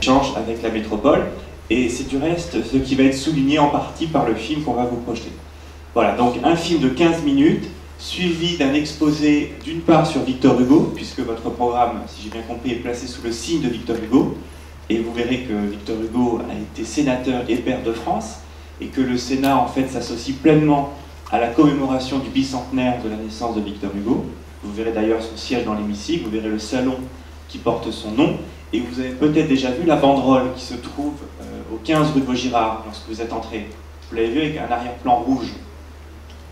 échanges avec la métropole. Et c'est du reste ce qui va être souligné en partie par le film qu'on va vous projeter. Voilà, donc un film de 15 minutes, suivi d'un exposé d'une part sur Victor Hugo, puisque votre programme, si j'ai bien compris, est placé sous le signe de Victor Hugo. Et vous verrez que Victor Hugo a été sénateur et pair de France, et que le Sénat, en fait, s'associe pleinement à la commémoration du bicentenaire de la naissance de Victor Hugo. Vous verrez d'ailleurs son siège dans l'hémicycle, vous verrez le salon qui porte son nom, et vous avez peut-être déjà vu la banderole qui se trouve au 15 rue de Vaugirard lorsque vous êtes entré. Vous l'avez vu avec un arrière-plan rouge.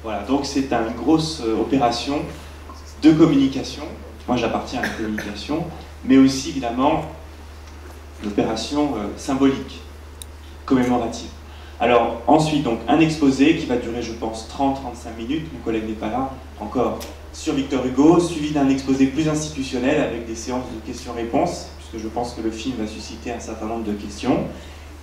Voilà, donc c'est une grosse opération de communication. Moi j'appartiens à la communication, mais aussi évidemment l'opération symbolique, commémorative. Alors ensuite, donc, un exposé qui va durer, je pense, 30-35 minutes, mon collègue n'est pas là encore, sur Victor Hugo, suivi d'un exposé plus institutionnel avec des séances de questions-réponses, puisque je pense que le film va susciter un certain nombre de questions.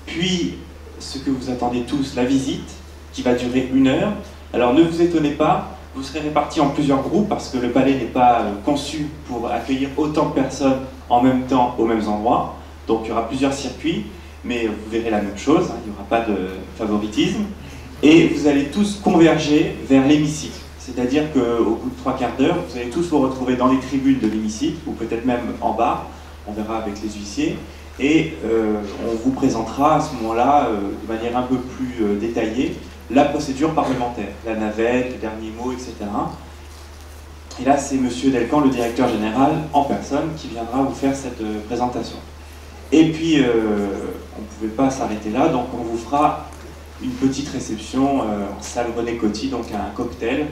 Puis, ce que vous attendez tous, la visite, qui va durer 1 heure. Alors ne vous étonnez pas, vous serez répartis en plusieurs groupes, parce que le palais n'est pas conçu pour accueillir autant de personnes en même temps aux mêmes endroits. Donc il y aura plusieurs circuits, mais vous verrez la même chose, hein, il n'y aura pas de favoritisme. Et vous allez tous converger vers l'hémicycle. C'est-à-dire qu'au bout de 3/4 d'heure, vous allez tous vous retrouver dans les tribunes de l'hémicycle, ou peut-être même en bas, on verra avec les huissiers, et on vous présentera à ce moment-là, de manière un peu plus détaillée, la procédure parlementaire, la navette, les derniers mots, etc. Et là, c'est M. Delcan, le directeur général, en personne, qui viendra vous faire cette présentation. Et puis, on ne pouvait pas s'arrêter là, donc on vous fera une petite réception en salle René Coty, donc un cocktail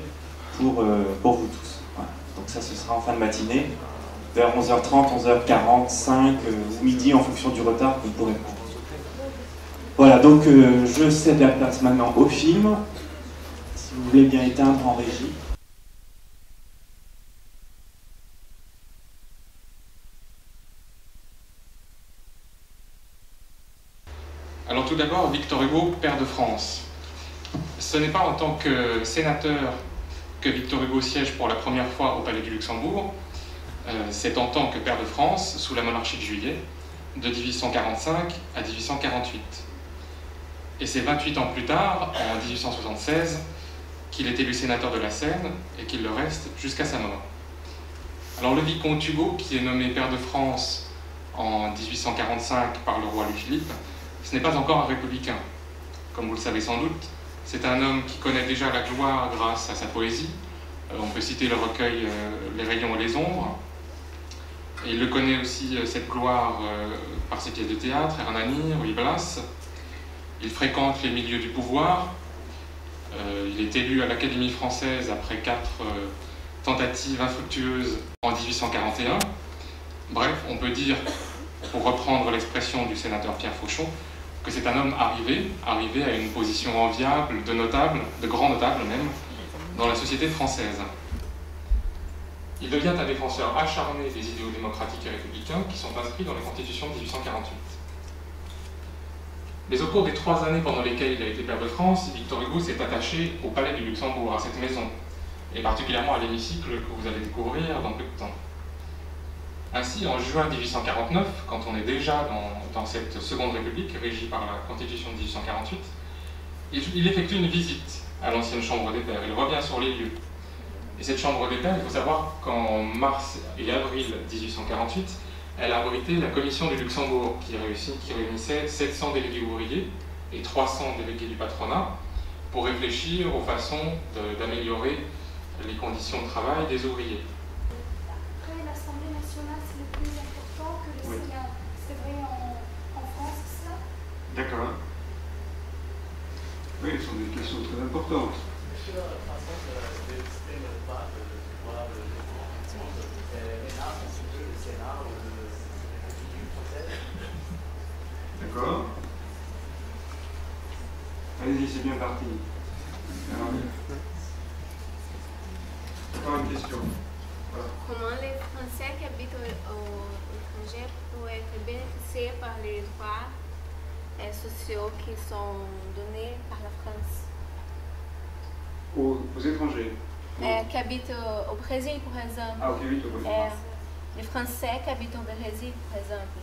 pour vous tous. Voilà. Donc ça, ce sera en fin de matinée, vers 11h30, 11h45 ou midi, en fonction du retard que vous pourrez prendre. Voilà, donc je cède la place maintenant au film. Si vous voulez bien éteindre en régie. Alors tout d'abord, Victor Hugo, pair de France. Ce n'est pas en tant que sénateur que Victor Hugo siège pour la première fois au Palais du Luxembourg, c'est en tant que pair de France, sous la monarchie de Juillet, de 1845 à 1848. Et c'est 28 ans plus tard, en 1876, qu'il est élu sénateur de la Seine et qu'il le reste jusqu'à sa mort. Alors le vicomte Hugo, qui est nommé pair de France en 1845 par le roi Louis-Philippe, ce n'est pas encore un républicain. Comme vous le savez sans doute, c'est un homme qui connaît déjà la gloire grâce à sa poésie. On peut citer le recueil Les rayons et les ombres. Et il le connaît aussi, cette gloire, par ses pièces de théâtre, Hernani, Ruy Blas. Il fréquente les milieux du pouvoir. Il est élu à l'Académie française après 4 tentatives infructueuses en 1841. Bref, on peut dire, pour reprendre l'expression du sénateur Pierre Fauchon, que c'est un homme arrivé à une position enviable, de notable, de grand notable même, dans la société française. Il devient un défenseur acharné des idéaux démocratiques et républicains qui sont inscrits dans la Constitution de 1848. Mais au cours des 3 années pendant lesquelles il a été pair de France, Victor Hugo s'est attaché au Palais du Luxembourg, à cette maison, et particulièrement à l'hémicycle que vous allez découvrir dans peu de temps. Ainsi, en juin 1849, quand on est déjà dans cette Seconde République, régie par la Constitution de 1848, il effectue une visite à l'ancienne Chambre des Pairs. Il revient sur les lieux. Et cette Chambre des Pairs, il faut savoir qu'en mars et avril 1848, elle a abrité la Commission du Luxembourg, qui réunissait 700 délégués ouvriers et 300 délégués du patronat, pour réfléchir aux façons d'améliorer les conditions de travail des ouvriers. L'Assemblée nationale, c'est le plus important que le Sénat. C'est vrai en France, c'est ça? D'accord. Oui, ce sont des questions très importantes. Sur la façon de lister le droit de pouvoir de l'État, le Sénat ou le République française. D'accord. Allez-y, c'est bien parti. Alors, encore une question. Voilà. Comment les Français qui habitent au étranger peuvent être bénéficiés par les droits sociaux qui sont donnés par la France? Aux étrangers. Qui habitent au Brésil, par exemple. Ah, ok, oui, au Brésil. Les Français qui habitent au Brésil, par exemple.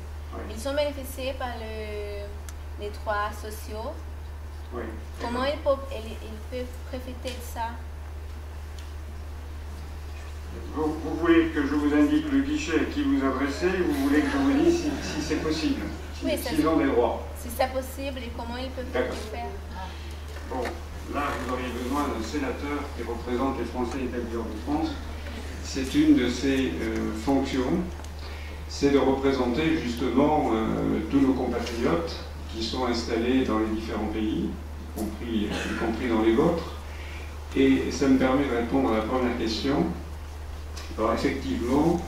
Ils sont bénéficiés par les droits sociaux. Oui. Comment ils peuvent profiter de ça? Vous voulez que je vous indique le guichet à qui vous adressez ou vous voulez que je vous dise si c'est possible, s'ils ont des droits? Si c'est possible et comment ils peuvent le faire? Bon, là, vous auriez besoin d'un sénateur qui représente les Français établis hors de France. C'est une de ses fonctions, c'est de représenter justement tous nos compatriotes qui sont installés dans les différents pays, y compris dans les vôtres. Et ça me permet de répondre à la première question. Alors effectivement,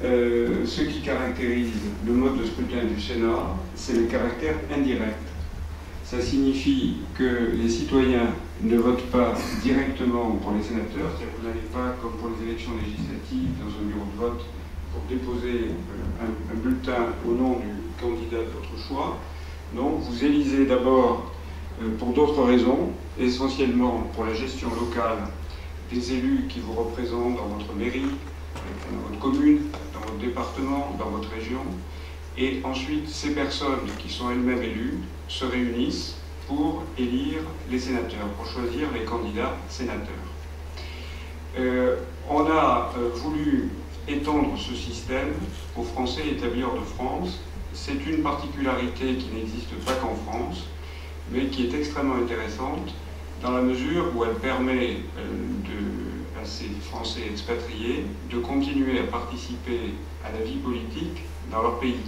ce qui caractérise le mode de scrutin du Sénat, c'est le caractère indirect. Ça signifie que les citoyens ne votent pas directement pour les sénateurs, c'est-à-dire que vous n'allez pas, comme pour les élections législatives, dans un bureau de vote pour déposer un bulletin au nom du candidat de votre choix. Non, vous élisez d'abord pour d'autres raisons, essentiellement pour la gestion locale des élus qui vous représentent dans votre mairie, dans votre commune, dans votre département, dans votre région. Et ensuite, ces personnes qui sont elles-mêmes élues se réunissent pour élire les sénateurs, pour choisir les candidats sénateurs. On a voulu étendre ce système aux Français établis hors de France. C'est une particularité qui n'existe pas qu'en France, mais qui est extrêmement intéressante dans la mesure où elle permet à ces Français expatriés de continuer à participer à la vie politique dans leur pays.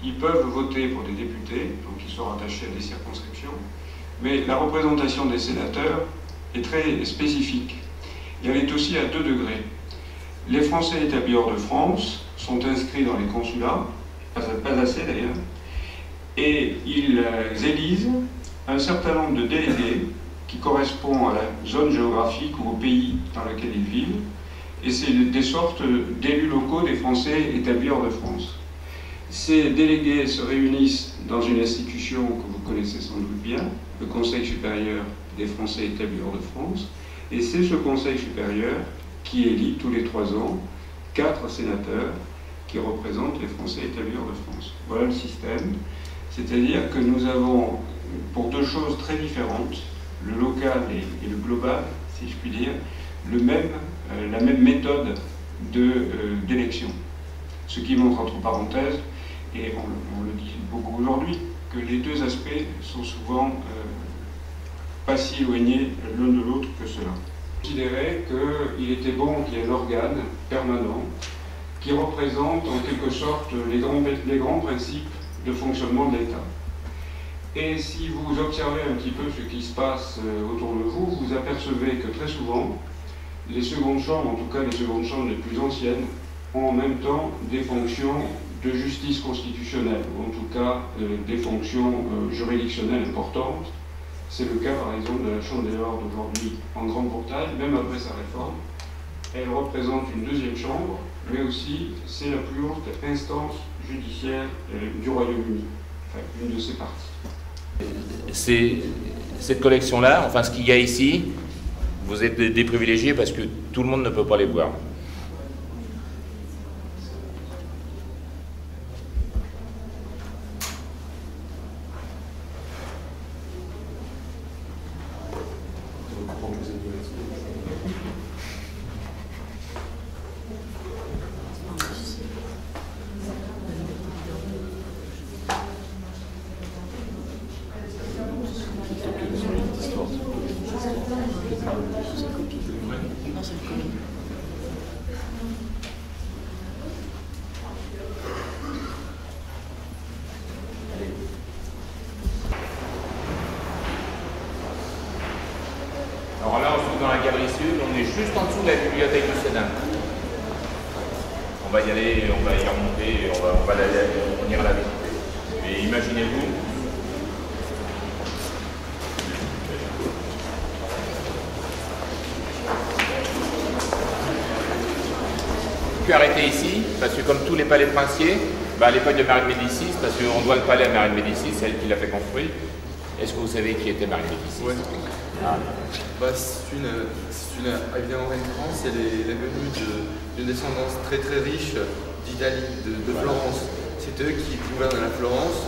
Ils peuvent voter pour des députés, donc ils sont rattachés à des circonscriptions, mais la représentation des sénateurs est très spécifique. Et elle est aussi à 2 degrés. Les Français établis hors de France sont inscrits dans les consulats, pas assez d'ailleurs, et ils élisent un certain nombre de délégués qui correspondent à la zone géographique ou au pays dans lequel ils vivent, et c'est des sortes d'élus locaux des Français établis hors de France. Ces délégués se réunissent dans une institution que vous connaissez sans doute bien, le Conseil supérieur des Français établis hors de France, et c'est ce Conseil supérieur qui élit tous les 3 ans 4 sénateurs qui représentent les Français établis hors de France. Voilà le système, c'est-à-dire que nous avons, pour 2 choses très différentes, le local et le global, si je puis dire, la même méthode d'élection. Ce qui montre, entre parenthèses, et on le dit beaucoup aujourd'hui, que les 2 aspects sont souvent pas si éloignés l'un de l'autre que cela. Considérer qu'il était bon qu'il y ait un organe permanent qui représente en quelque sorte les grands principes de fonctionnement de l'État. Et si vous observez un petit peu ce qui se passe autour de vous, vous apercevez que très souvent, les secondes chambres, en tout cas les secondes chambres les plus anciennes, ont en même temps des fonctions de justice constitutionnelle, ou en tout cas des fonctions juridictionnelles importantes. C'est le cas par exemple de la Chambre des Lords d'aujourd'hui en Grande-Bretagne, même après sa réforme. Elle représente une 2e chambre, mais aussi c'est la plus haute instance judiciaire du Royaume-Uni, enfin une de ses parties. Cette collection-là, enfin ce qu'il y a ici, vous êtes des privilégiés parce que tout le monde ne peut pas les voir. Alors là, on se trouve dans la galerie sud, on est juste en dessous de la bibliothèque du Sénat. On va y aller, on va y remonter, on ira la visiter. Et imaginez-vous, pu arrêter ici, parce que comme tous les palais princiers, à l'époque de Marie de Médicis, parce qu'on doit le palais à Marie de Médicis, c'est elle qui l'a fait construire. Est-ce que vous savez qui était Marie de Médicis? Oui. C'est évidemment reine de France, elle est venue d'une descendance très très riche d'Italie, de Florence. C'est C'est eux qui gouvernent la Florence.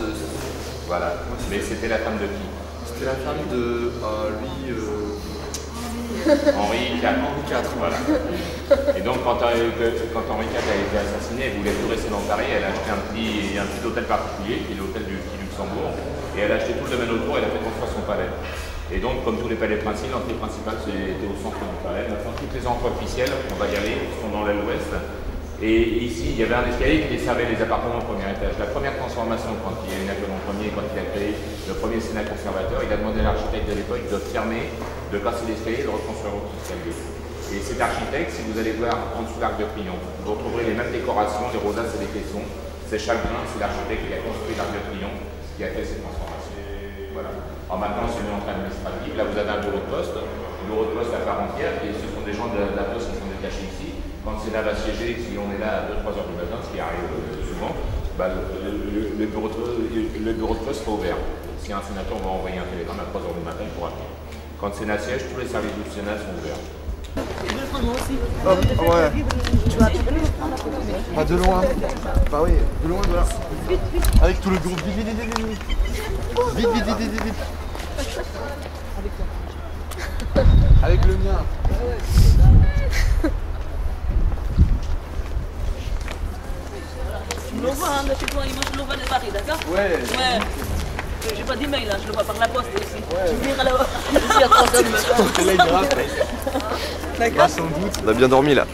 Voilà. Mais c'était la femme de qui? C'était la femme de Henri IV. Voilà. Et donc quand Henri IV a été assassiné, elle voulait tout rester dans Paris, elle a acheté un petit hôtel particulier, qui est l'hôtel du Petit Luxembourg, et elle a acheté tout le domaine autour, elle a fait construire son palais. Et donc, comme tous les palais princiers, l'entrée principale était au centre du palais. Maintenant, toutes les entrées officielles, on va y aller, sont dans l'aile ouest. Et ici, il y avait un escalier qui desservait les appartements au premier étage. La première transformation, quand il y a eu Napoléon Ier, quand il a créé le premier Sénat conservateur, il a demandé à l'architecte de l'époque de fermer, de casser l'escalier et de reconstruire l'autre escalier. Et cet architecte, si vous allez voir en dessous de l'Arc de Triomphe, vous retrouverez les mêmes décorations, les rosaces et les caissons. C'est Chalgrin, c'est l'architecte qui a construit l'Arc de Triomphe, qui a fait cette transformation. Voilà. Alors maintenant, c'est une entrée administrative. Là, vous avez un bureau de poste à part entière, et ce sont des gens de la poste qui sont détachés ici. Quand le Sénat va siéger, si on est là à 2-3 heures du matin, ce qui arrive souvent, bah, le bureau de poste sera ouvert. Si un sénateur va envoyer un télégramme à 3 heures du matin, il pourra venir. Quand le Sénat siège, tous les services du Sénat sont ouverts. Ouais. Pas de loin. Bah oui, de loin, de là. Avec tout le groupe. Vite. Avec le mien. Je le vois, hein, depuis toi, moi je le vois de Paris, d'accord? Ouais. J'ai pas d'email là, je le vois par la poste aussi. Ouais. Je vais venir là-bas. Ici à 3 heures du matin. Là, il grave. D'accord. Sans doute. On a bien dormi là.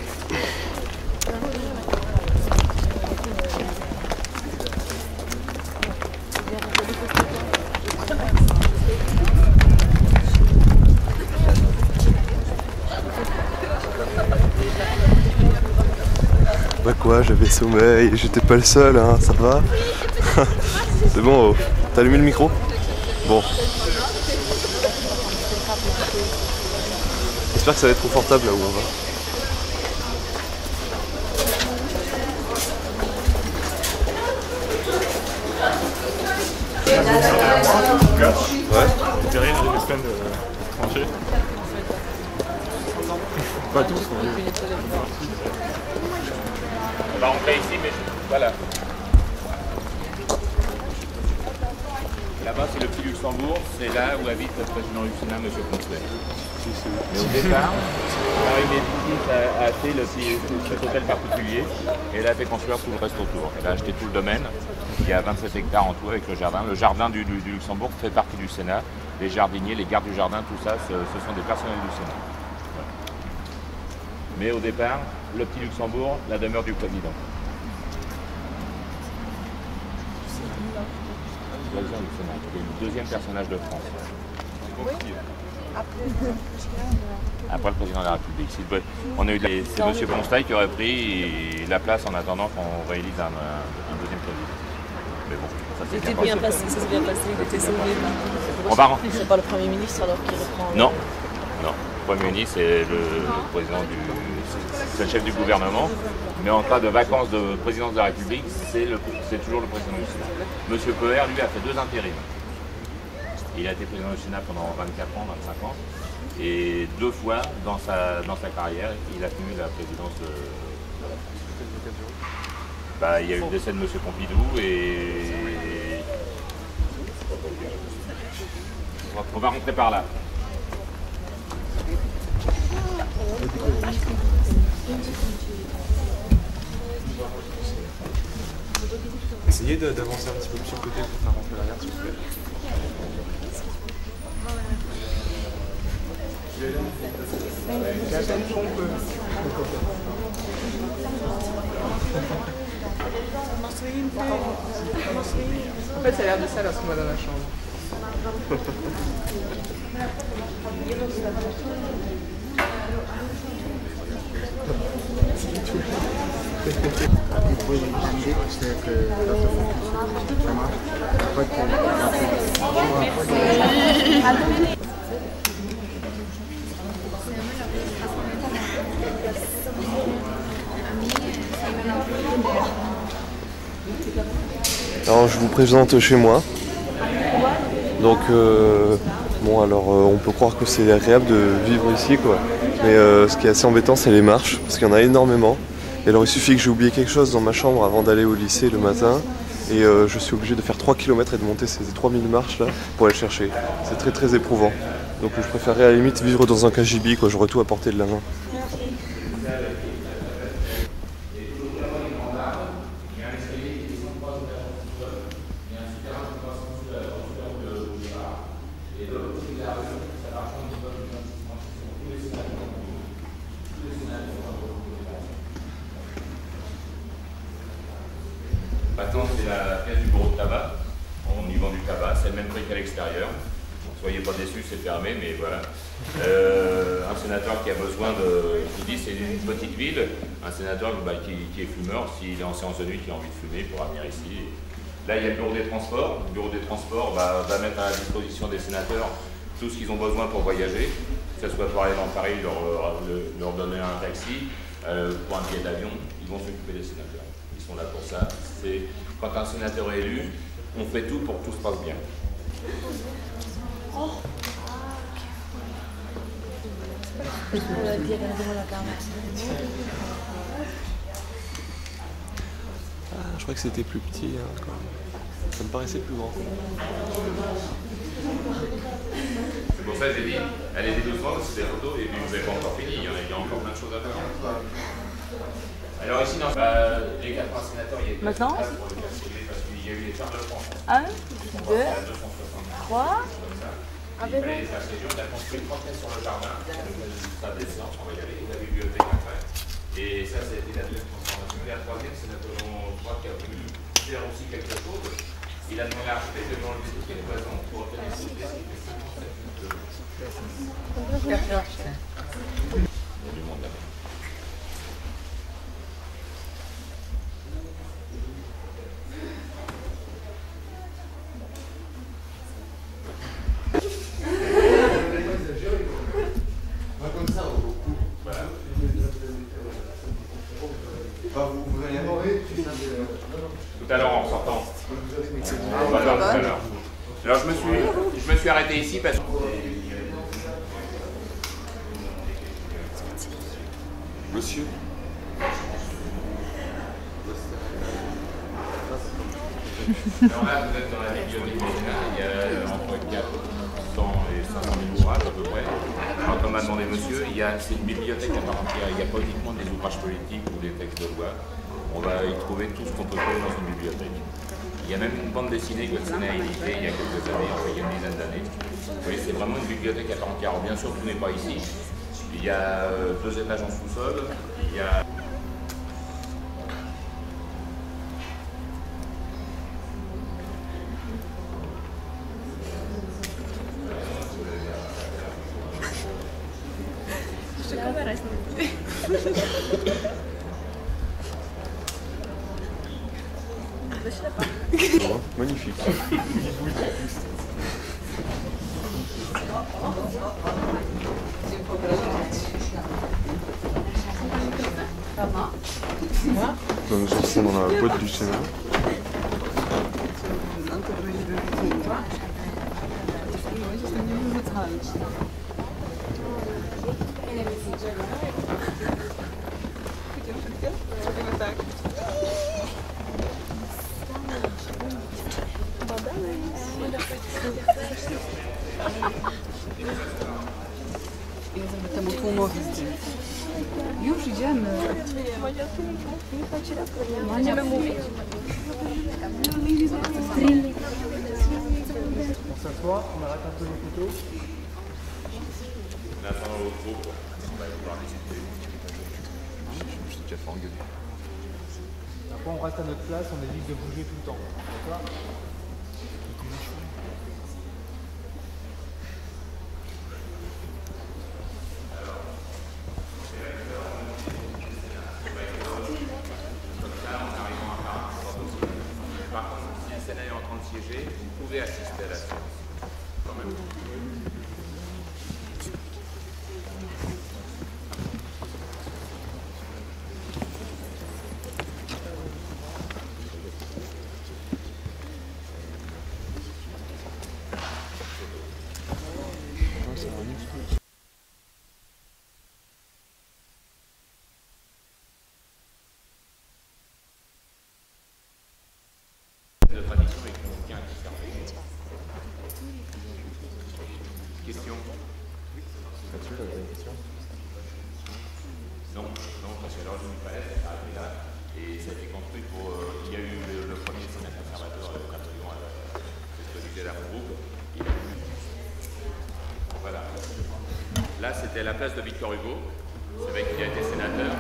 Bah quoi, j'avais sommeil, j'étais pas le seul, hein, ça va. C'est bon, t'as allumé le micro? Bon. J'espère que ça va être confortable là où on va. Ouais. J'ai rien de semaines tranchées. Pas tous. On va rentrer ici, mais voilà. Là-bas, c'est le Petit Luxembourg, c'est là où habite le président du Sénat, M. Poncelet. Mais au départ, Marie Médicis a acheté cet hôtel particulier et elle a fait construire tout le reste autour. Elle a acheté tout le domaine, il y a 27 hectares en tout avec le jardin. Le jardin du Luxembourg fait partie du Sénat. Les jardiniers, les gardes du jardin, tout ça, ce sont des personnels du Sénat. Voilà. Mais au départ, le Petit Luxembourg, la demeure du président. Le deuxième personnage de France. Après le président de la République. On a eu c'est M. Bonstein qui aurait pris la place en attendant qu'on réélise un deuxième président. Mais bon, ça s'est bien passé. Ça s'est bien passé, il était sauvé. C'est pas le Premier ministre alors qui reprend. Non, non. Le Premier ministre, c'est le président c'est le chef du gouvernement. Mais en cas de vacances de présidence de la République, c'est toujours le président du Sénat. Monsieur Poher, lui, a fait 2 intérims. Il a été président du Sénat pendant 24 ans, 25 ans. Et 2 fois dans sa carrière, il a tenu la présidence de... Bah, il y a eu le décès de M. Pompidou et... On va rentrer par là. Essayez d'avancer un petit peu plus sur le côté pour faire rentrer l'arrière, s'il vous plaît. En fait, ça a l'air de ça lorsqu'on va dans la chambre. Vous pouvez vérifier que ça marche. Alors je vous présente chez moi. Donc bon alors on peut croire que c'est agréable de vivre ici quoi. Mais ce qui est assez embêtant c'est les marches parce qu'il y en a énormément. Et alors il suffit que j'ai oublié quelque chose dans ma chambre avant d'aller au lycée le matin Et je suis obligé de faire 3 km et de monter ces 3000 marches là pour aller le chercher. C'est très très éprouvant. Donc je préférerais à la limite vivre dans un KGB, quoi, j'aurais tout à portée de la main. Maintenant, c'est la pièce du bureau de tabac. On y vend du tabac, c'est le même prix qu'à l'extérieur. Soyez pas déçus, c'est fermé, mais voilà. Un sénateur qui a besoin de... Je vous dis, c'est une petite ville. Un sénateur qui est fumeur, s'il est en séance de nuit, qui a envie de fumer, il pourra venir ici. Là, il y a le bureau des transports. Le bureau des transports va mettre à la disposition des sénateurs tout ce qu'ils ont besoin pour voyager, que ce soit pour aller dans Paris, leur donner un taxi, pour un billet d'avion. Ils vont s'occuper des sénateurs. Ils sont là pour ça. Quand un sénateur est élu, on fait tout pour que tout se passe bien. Je crois que c'était plus petit, hein, ça me paraissait plus grand. C'est pour ça que j'ai dit, allez-y doucement, c'est des photos, et puis vous n'avez pas encore fini, il y a encore plein de choses à faire. Alors ici, non, les 80 sénateurs, il y a maintenant place pour le faire sauver, parce qu'il y a eu les charges de France. 1, 2, 3. Il fallait les faire séjour, on a construit 3 pièces sur le jardin, ça descend, on va y aller, la bibliothèque après. Et ça, c'était la deuxième transformation. Et la troisième, c'est Napoléon III qui a voulu faire aussi quelque chose. Il a demandé à l'architecte de enlever toutes les cloisons pour obtenir cette pièce. Tout à l'heure en sortant. On va voir tout à l'heure. Alors je me suis arrêté ici parce que... Monsieur. Alors là, vous êtes dans la bibliothèque nationale, il y a entre 400 et 500 000 ouvrages à peu près. Quand on m'a demandé monsieur, c'est une bibliothèque à part entière, il n'y a pas uniquement des ouvrages politiques ou des textes de loi. On va y trouver tout ce qu'on peut trouver dans une bibliothèque. Il y a même une bande dessinée que le Sénat a éditée il y a quelques années, enfin il y a une dizaine d'années. Vous voyez, c'est vraiment une bibliothèque à part entière. Alors, bien sûr, tout n'est pas ici. Il y a 2 étages en sous-sol, il y a... Magnifique. Donc nous sommes dans la boîte du Sénat. Temu tłumowi. Już idziemy. Będziemy mówić. On s'assoit, on arrête un peu les photos. Maintenant, au groupe, on va pouvoir discuter. Je suis déjà fait engueuler. Après, on reste à notre place, on évite de bouger tout le temps. D'accord ? Par contre, si le Sénat est en train de siéger, vous pouvez assister à la séance. Quand même. Là-dessus, j'avais une question. Non, parce que l'origine du palais, c'est arrivé là, et ça a été construit pour... il y a eu le premier sénat conservateur, Napoléon, c'est ce que disait la groupe. Voilà. Là, c'était la place de Victor Hugo. C'est vrai qu'il a été sénateur.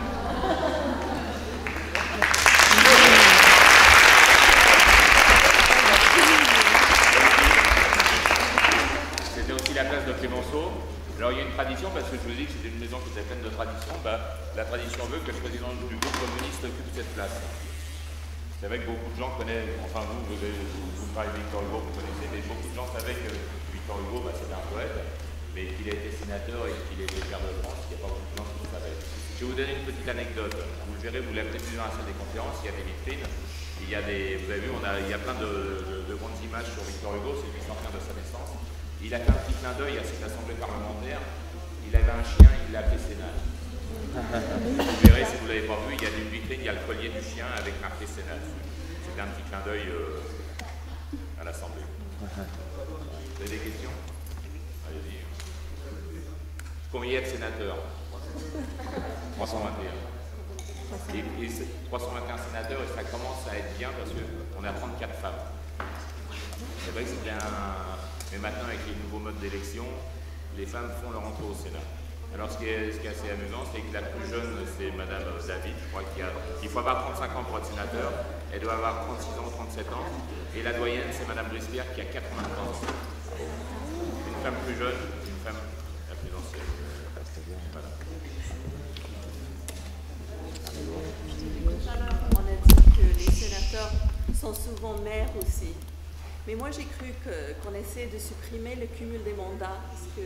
C'était aussi la place de Clémenceau. Alors il y a une tradition, parce que je vous dis que c'était une maison qui était pleine de traditions, la tradition veut que le président du groupe communiste occupe cette place. C'est vrai que beaucoup de gens connaissent, enfin vous parlez de Victor Hugo, vous connaissez, mais beaucoup de gens savaient que Victor Hugo, c'était un poète, mais qu'il a été sénateur et qu'il était père de France, il n'y a pas beaucoup de gens qui le savaient. Je vais vous donner une petite anecdote. Vous le verrez, vous l'avez peut-être vu dans la salle des conférences, il y a des vitrines, il y a des, vous avez vu, il y a plein de grandes images sur Victor Hugo, c'est le bicentenaire de sa naissance. Il a fait un petit clin d'œil à cette assemblée parlementaire. Il avait un chien, il l'a appelé Sénat. Vous verrez, si vous ne l'avez pas vu, il y a une vitrine, il y a le collier du chien avec marqué Sénat. C'était un petit clin d'œil à l'assemblée. Vous avez des questions? Allez-y. Combien de sénateurs? 321. Et 321 sénateurs, et ça commence à être bien parce qu'on a 34 femmes. C'est vrai que c'était un... Mais maintenant, avec les nouveaux modes d'élection, les femmes font leur entrée au Sénat. Alors, ce qui est assez amusant, c'est que la plus jeune, c'est Madame David. Je crois qu'il faut avoir 35 ans pour être sénateur. Elle doit avoir 36 ans, 37 ans. Et la doyenne, c'est Madame Brispière qui a 80 ans. Une femme plus jeune, une femme la plus ancienne. Voilà. On a dit que les sénateurs sont souvent maires aussi. Mais moi, j'ai cru qu'on essayait de supprimer le cumul des mandats, parce que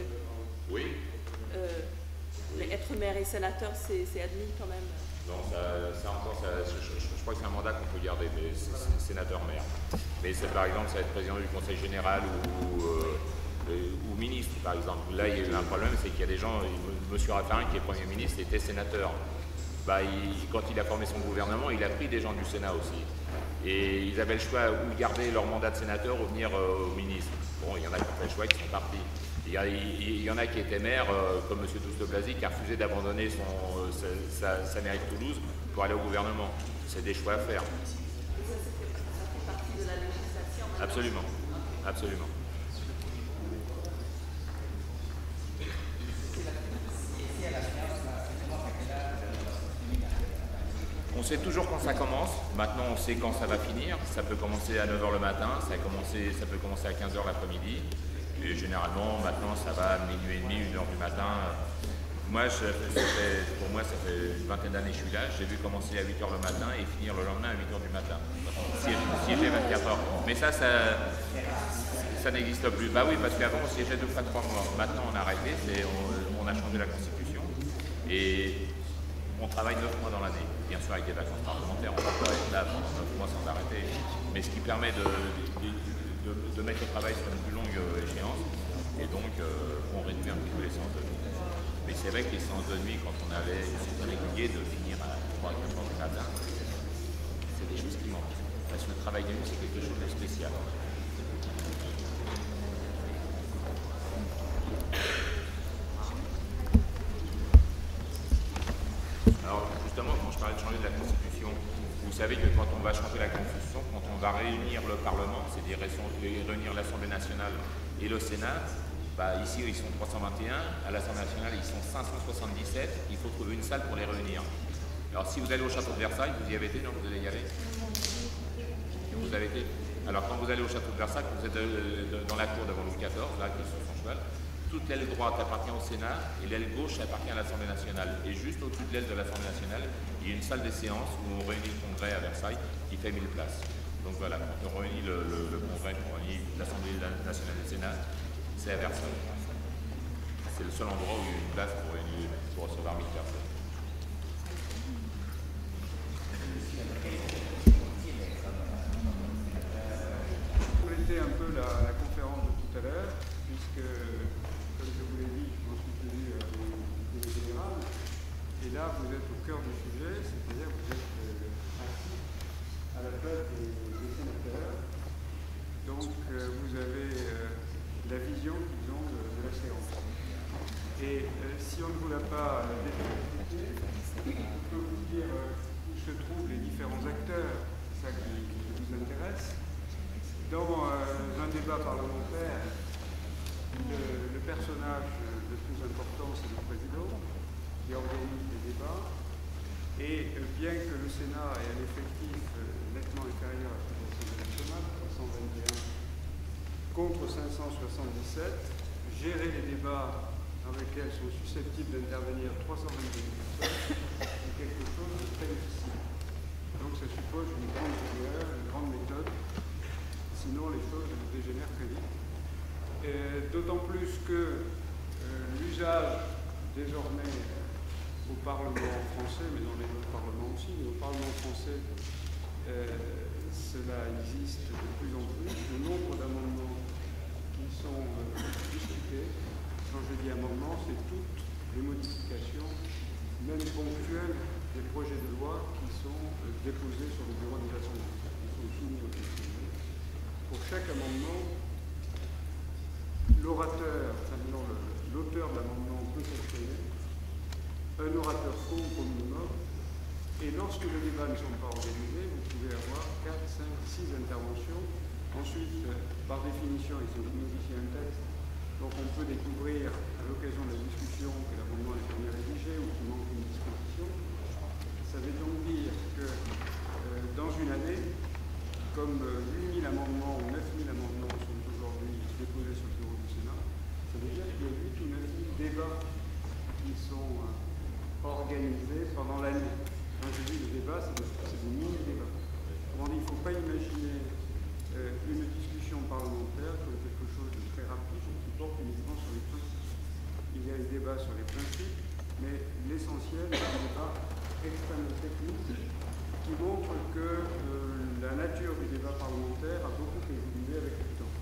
oui. Être maire et sénateur, c'est admis quand même. Non, je crois que c'est un mandat qu'on peut garder, mais c'est sénateur-maire. Mais par exemple, ça va être président du Conseil général ou ministre, par exemple. Là, il y a eu un problème, c'est qu'il y a des gens, M. Raffarin, qui est Premier ministre, était sénateur. Quand il a formé son gouvernement, il a pris des gens du Sénat aussi. Et ils avaient le choix ou garder leur mandat de sénateur ou venir au ministre. Bon, il y en a qui ont fait le choix, qui sont partis. Il y en a qui étaient maires, comme M. Douste-Blazy, qui a refusé d'abandonner sa mairie de Toulouse pour aller au gouvernement. C'est des choix à faire. Ça fait partie de la législation. Absolument. Absolument. On sait toujours quand ça commence, maintenant on sait quand ça va finir, ça peut commencer à 9h le matin, ça peut commencer à 15h l'après-midi, et généralement maintenant ça va à minuit et demi, 1h du matin. Moi, pour moi ça fait une vingtaine d'années que je suis là, j'ai vu commencer à 8h le matin et finir le lendemain à 8h du matin, siéger 24 heures. Mais ça n'existe plus. Bah oui, parce qu'avant on siégeait 2 fois 3 mois, maintenant on a arrêté, on a changé la constitution, et on travaille 9 mois dans l'année. Bien sûr, avec des vacances parlementaires, on ne peut pas être là pendant 9 mois sans arrêter. Mais ce qui permet de mettre le travail sur une plus longue échéance. Et donc, on réduit un petit peu les séances de nuit. Mais c'est vrai que les séances de nuit, quand on avait, c'était régulier de finir à 3 à 4 heures du matin, c'est des choses qui manquent. Parce que le travail de nuit, c'est quelque chose de spécial. Alors, justement, quand je parlais de changer de la Constitution, vous savez que quand on va changer la Constitution, quand on va réunir le Parlement, c'est-à-dire réunir l'Assemblée nationale et le Sénat, ici ils sont 321, à l'Assemblée nationale ils sont 577, il faut trouver une salle pour les réunir. Alors si vous allez au château de Versailles, vous y avez été, non? Vous allez y aller? Vous avez été? Alors quand vous allez au château de Versailles, vous êtes dans la cour devant Louis XIV, là qui est sur son cheval, toute l'aile droite appartient au Sénat et l'aile gauche appartient à l'Assemblée nationale. Et juste au-dessus de l'aile de l'Assemblée nationale, il y a une salle des séances où on réunit le congrès à Versailles qui fait 1000 places. Donc voilà, quand on réunit le congrès, on réunit l'Assemblée nationale et le Sénat, c'est à Versailles. C'est le seul endroit où il y a une place pour recevoir 1000 personnes. Compléter un peu la conférence de tout à l'heure, puisque, comme je vous l'ai dit, je m'en suis tenu à l'idée générale, et là vous êtes au cœur du sujet, c'est-à-dire que vous êtes assis à la place des sénateurs, donc vous avez la vision qu'ils ont de la séance. Et différents acteurs, c'est ça qui vous intéresse. Dans un débat parlementaire, le personnage le plus important, c'est le président, qui organise les débats. Et bien que le Sénat ait un effectif nettement inférieur à la Convention nationale, 321 contre 577, gérer les débats dans lesquels sont susceptibles d'intervenir 322 personnes est quelque chose de très difficile. Donc ça suppose une grande rigueur, une grande méthode, sinon les choses dégénèrent très vite. D'autant plus que l'usage désormais au Parlement français, mais dans les autres parlements aussi, mais au Parlement français, cela existe de plus en plus. Le nombre d'amendements qui sont discutés, quand je dis amendements, c'est toutes les modifications, même ponctuelles, des projets de loi qui sont déposés sur le bureau des assemblées. Ils sont soumis au décision. Pour chaque amendement, l'auteur de l'amendement peut s'exprimer, un orateur compte au minimum, et lorsque les débats ne sont pas organisés, vous pouvez avoir 4, 5, 6 interventions. Ensuite, par définition, il faut modifier un texte, donc on peut découvrir à l'occasion de la discussion que l'amendement est bien rédigé ou qu'il manque une disposition. Ça veut donc dire que dans une année, comme 8000 amendements ou 9000 amendements sont aujourd'hui déposés sur le bureau du Sénat, ça veut dire qu'il y a 8 ou 9000 débats qui sont organisés pendant l'année. Quand je dis le débat, c'est des mini-débats. Autrement dit, il ne faut pas imaginer une discussion parlementaire comme quelque chose de très rapide qui porte uniquement sur les principes. Il y a le débat sur les principes, mais l'essentiel est un débat extrêmement technique qui montre que la nature du débat parlementaire a beaucoup évolué avec le temps.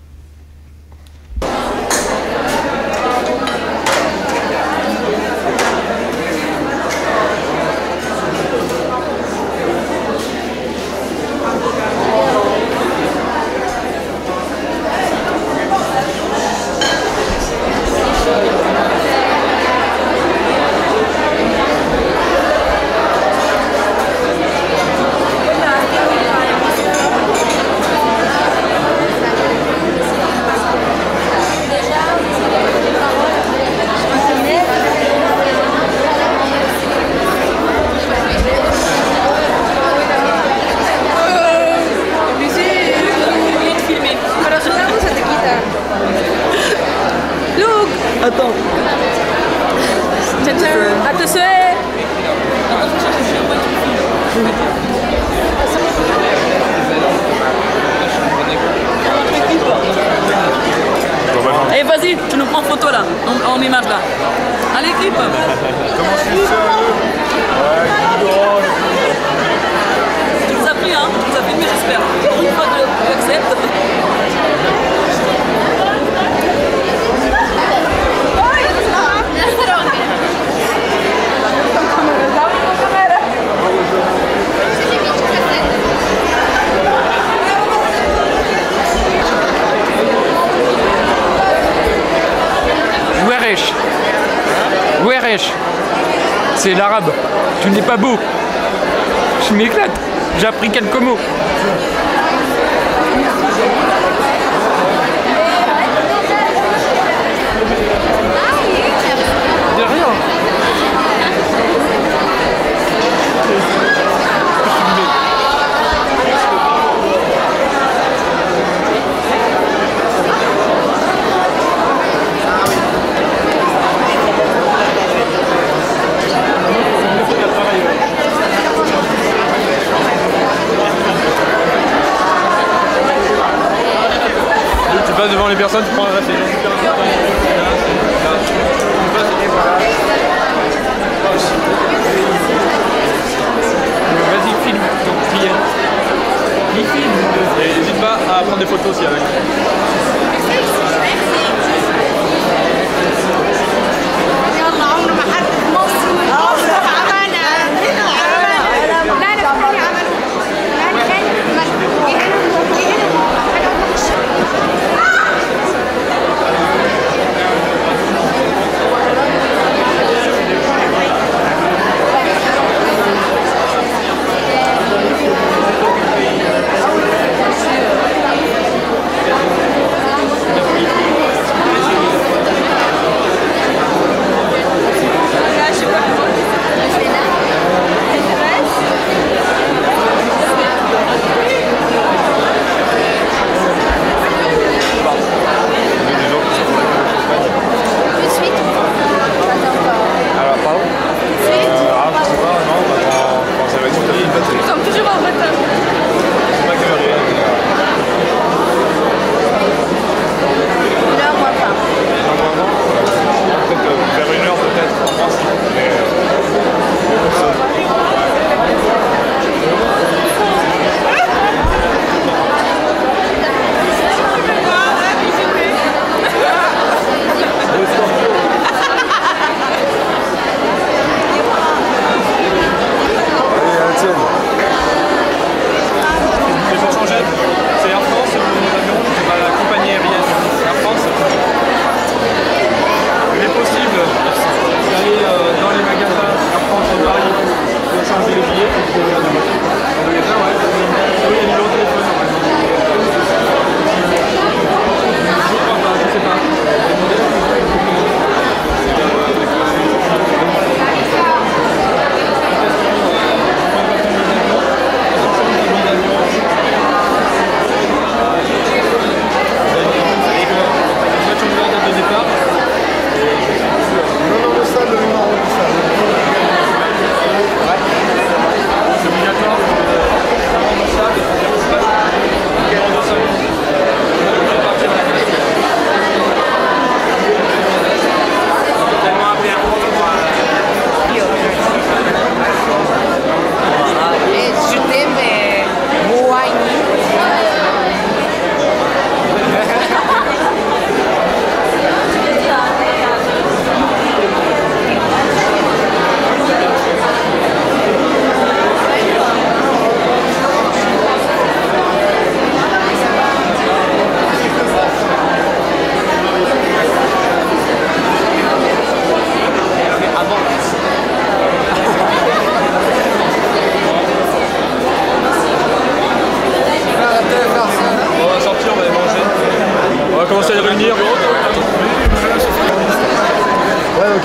Attends. Attention. Allez, vas-y, tu nous prends photo là, en image là. À l'équipe. Tu nous as pris, hein, tu nous as filmé, j'espère. Une fois que tu acceptes. Weresh, c'est l'arabe. Tu n'es pas beau. Je m'éclate. J'ai appris quelques mots. De rien. Devant les personnes, tu prends un référent. Vas-y, filme ton client. Il filme. Et n'hésite pas à prendre des photos aussi avec.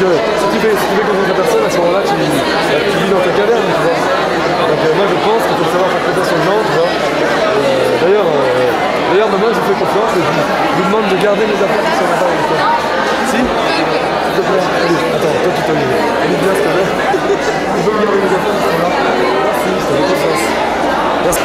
si tu fais confiance à personne, à ce moment-là, tu vis dans ta caverne, tu vois. Donc moi je pense qu'il faut savoir faire confiance aux gens, tu vois. D'ailleurs, moi je fais confiance et je vous demande de garder les affaires qui sont là-bas avec toi. Si? S'il te plaît. Allez, attends, toi tu t'ennuies. Allez bien, s'il te plaît. Tu peux garder les affaires qui sont là. Merci, je te fais confiance. Merci.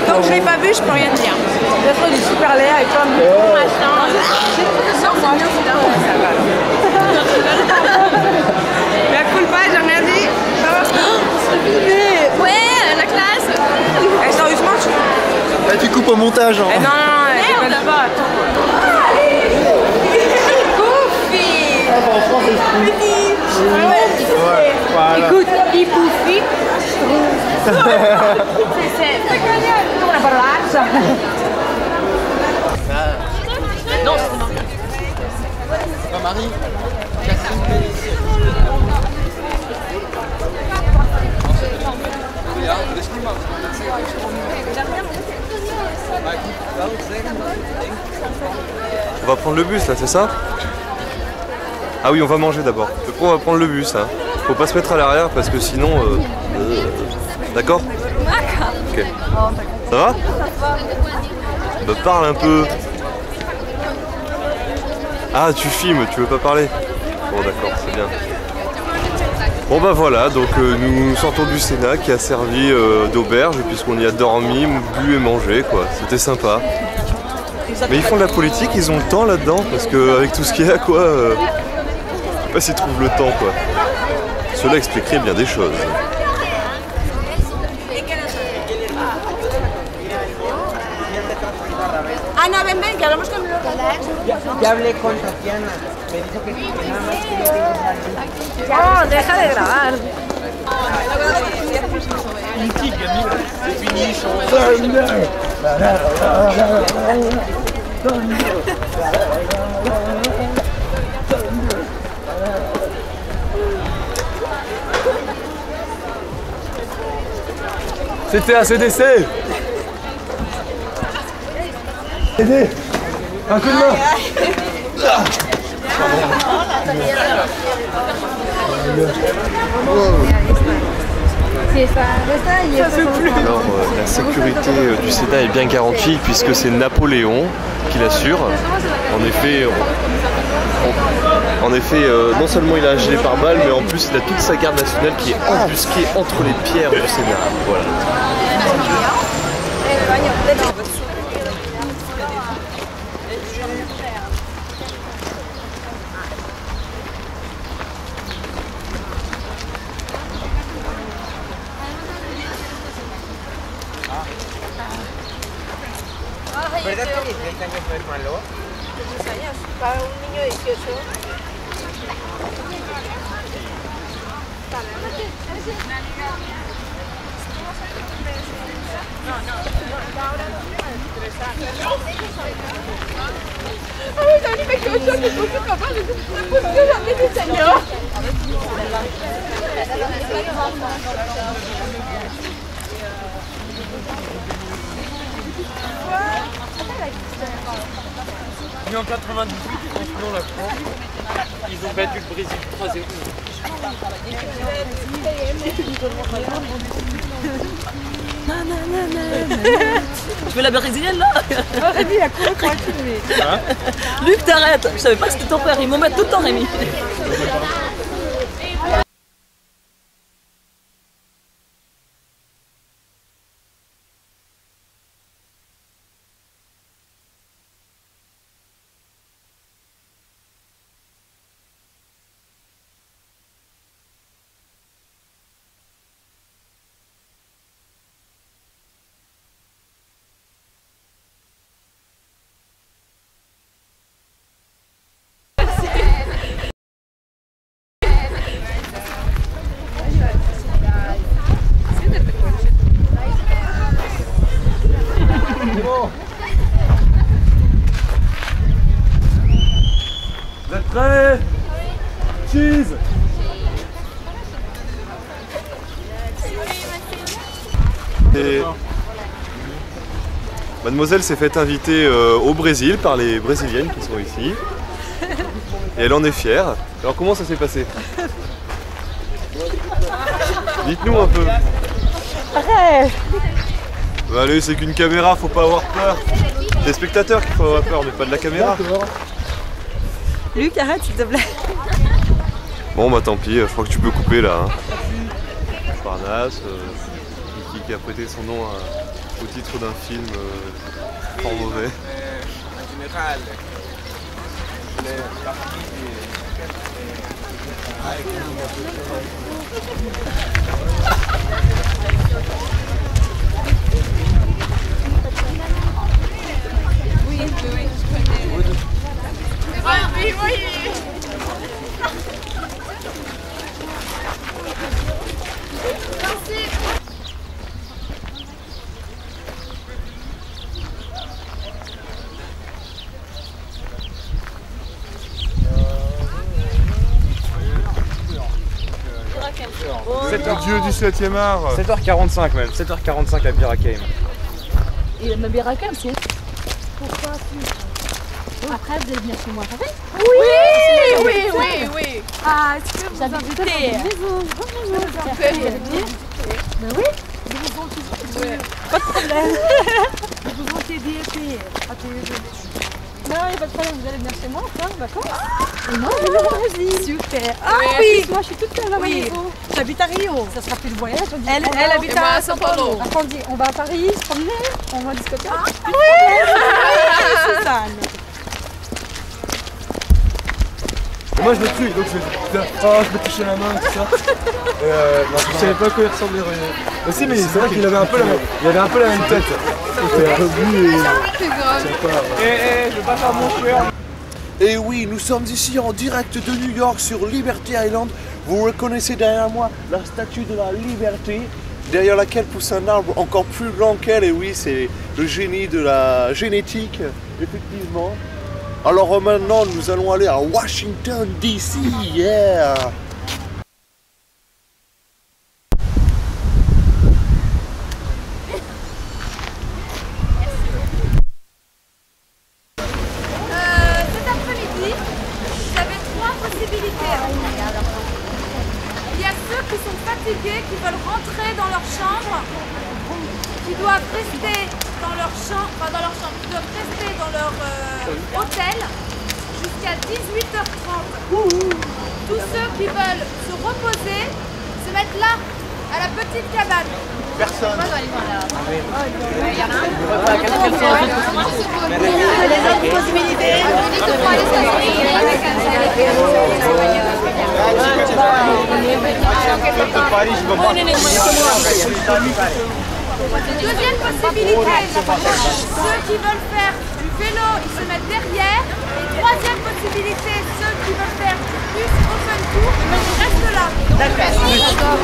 Donc je l'ai pas vu, je peux rien dire. Peut-être du super laid avec toi, machin. La culpa, j'ai rien dit. Ouais, la classe. Sérieusement, Là, tu coupes au montage. Hein. Non, je déconne pas. Goofy. En France, Voilà. Écoute, il bouffe. C'est una parolaccia. Non, c'est Marie. On va prendre le bus là, c'est ça? Ah oui, on va manger d'abord. Donc on va prendre le bus, hein. Faut pas se mettre à l'arrière parce que sinon... D'accord? Ok. Ça va? Bah parle un peu. Ah, tu filmes, tu veux pas parler? Bon d'accord, c'est bien. Bon bah voilà, donc nous sortons du Sénat qui a servi d'auberge puisqu'on y a dormi, bu et mangé quoi. C'était sympa. Mais ils font de la politique, ils ont le temps là-dedans parce qu'avec tout ce qu'il y a quoi... je sais pas s'ils trouvent le temps quoi. Cela expliquerait bien des choses. Ana, ven, que hablamos con Ya hablé con Tatiana. Me dijo que nada más que le tengo Oh, deja de grabar. C'était ACDC. Aidez. Un coup de main. Alors, la sécurité du Sénat est bien garantie puisque c'est Napoléon qui l'assure. En effet, non seulement il a un gilet pare-balles, mais en plus il a toute sa garde nationale qui est embusquée entre les pierres du Sénat. Voilà. ¿Verdad que 10 años no es malo? 10 años, para un niño de 18. Ay, Dani, me quedo yo, que tú te capaz de poner ese señor. Mais en 98, franchement, la France, ils ont battu le Brésil 3-0. Tu veux la brésilienne là? Rémi, il a couru pour être filmé. Luc, t'arrêtes. Je savais pas que c'était ton père. Ils m'ont mettre tout le temps, Rémi. Prêt? Cheese. Et mademoiselle s'est fait inviter au Brésil par les Brésiliennes qui sont ici. Et elle en est fière. Alors comment ça s'est passé? Dites-nous un peu. Arrête. Bah allez, c'est qu'une caméra, faut pas avoir peur. C'est les spectateurs qu'il faut avoir peur, mais pas de la caméra. Luc, arrête s'il te plaît. Bon bah tant pis, je crois que tu peux couper là. Hein. Parnasse, qui a prêté son nom au titre d'un film fort mauvais. En général, Oui, je connais. Oui. Le dieu du 7e art. 7h45 même, 7h45 la bière à Keim. Et ma bière à Keim, c'est. Pourquoi après, vous allez venir chez moi, ça fait? Oui. Ah, est-ce que vous avez invité? Ben oui. Pas de problème. Ils vous ont aidé à payer. Non, il n'y a pas de problème, vous allez venir chez moi, faire en vacances. Et moi, je vais au Brésil. Super. Ah oui, moi je suis toute seule à la maison. J'habite à Rio. Ça sera plus le voyage. Elle habite à São Paulo. Après, on dit, on va à Paris, se promener, on va à discothèque. Oui, Suzanne. Et moi je le tue, donc je me touchais la main, tout ça. Je savais pas à quoi il ressemblait René. Aussi, mais c'est vrai qu'il avait un peu la même tête. C'était un peu bu et... je vais pas faire mon choueur. Et oui, nous sommes ici en direct de New York sur Liberty Island. Vous reconnaissez derrière moi la statue de la liberté, derrière laquelle pousse un arbre encore plus grand qu'elle. Et oui, c'est le génie de la génétique, effectivement. Alors maintenant, nous allons aller à Washington DC, yeah! Cet après-midi, vous avez 3 possibilités. Il y a ceux qui sont fatigués, qui veulent rentrer dans leur chambre, qui doivent rester dans leur chambre, qui doivent rester dans leur hôtel jusqu'à 18h30. Tous ceux qui veulent se reposer, se mettre là, à la petite cabane. Personne. Il y en a un. Les autres possibilités. Deuxième possibilité, ceux qui veulent faire du vélo, ils se mettent derrière. Et troisième possibilité, ceux qui veulent faire plus open tour, ils restent là. D'accord.